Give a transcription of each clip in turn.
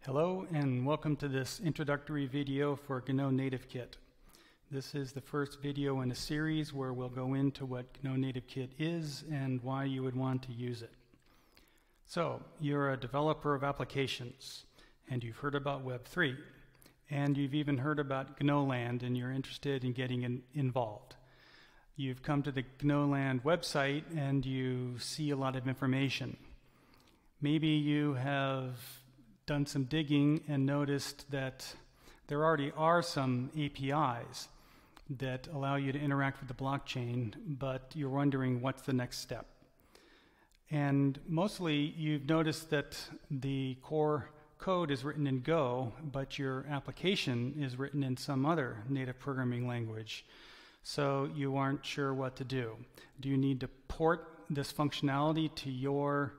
Hello and welcome to this introductory video for Gno Native Kit. This is the first video in a series where we'll go into what Gno Native Kit is and why you would want to use it. So, you're a developer of applications and you've heard about Web3 and you've even heard about Gno.land and you're interested in getting involved. You've come to the Gno.land website and you see a lot of information. Maybe you have done some digging and noticed that there already are some APIs that allow you to interact with the blockchain, but you're wondering what's the next step. And mostly you've noticed that the core code is written in Go, but your application is written in some other native programming language. So you aren't sure what to do. Do you need to port this functionality to your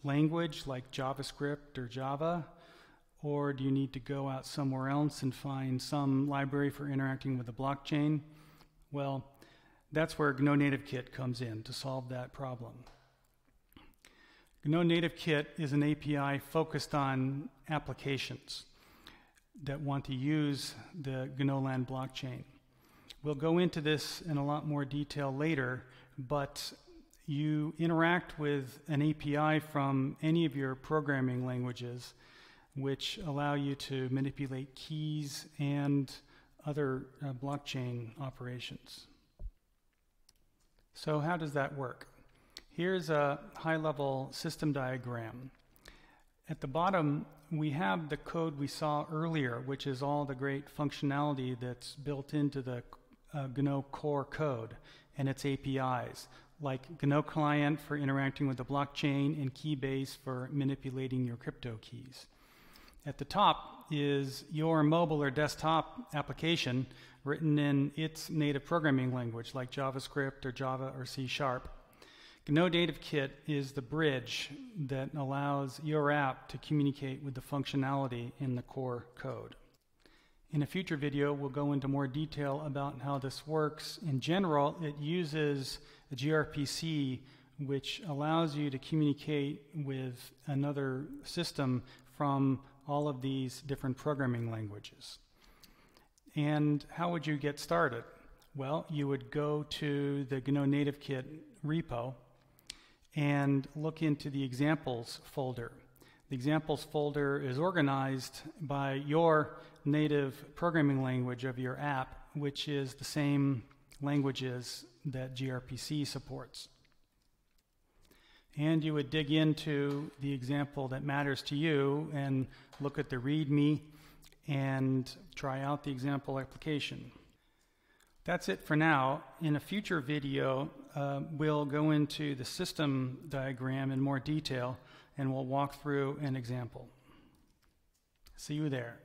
language like JavaScript or Java, or do you need to go out somewhere else and find some library for interacting with the blockchain? Well, that's where Gno Native Kit comes in to solve that problem. Gno Native Kit is an API focused on applications that want to use the Gno.land blockchain. We'll go into this in a lot more detail later, but you interact with an API from any of your programming languages which allow you to manipulate keys and other blockchain operations. So how does that work? Here's a high-level system diagram. At the bottom we have the code we saw earlier, which is all the great functionality that's built into the Gno core code and its APIs, like Gno client for interacting with the blockchain and Keybase for manipulating your crypto keys. At the top is your mobile or desktop application written in its native programming language like JavaScript or Java or C#. Gno Native Kit is the bridge that allows your app to communicate with the functionality in the core code. In a future video, we'll go into more detail about how this works. In general, it uses a gRPC, which allows you to communicate with another system from all of these different programming languages. And how would you get started? Well, you would go to the Gno Native Kit repo and look into the examples folder. The examples folder is organized by your native programming language of your app, which is the same languages that gRPC supports. And you would dig into the example that matters to you and look at the README and try out the example application. That's it for now. In a future video, we'll go into the system diagram in more detail and we'll walk through an example. See you there.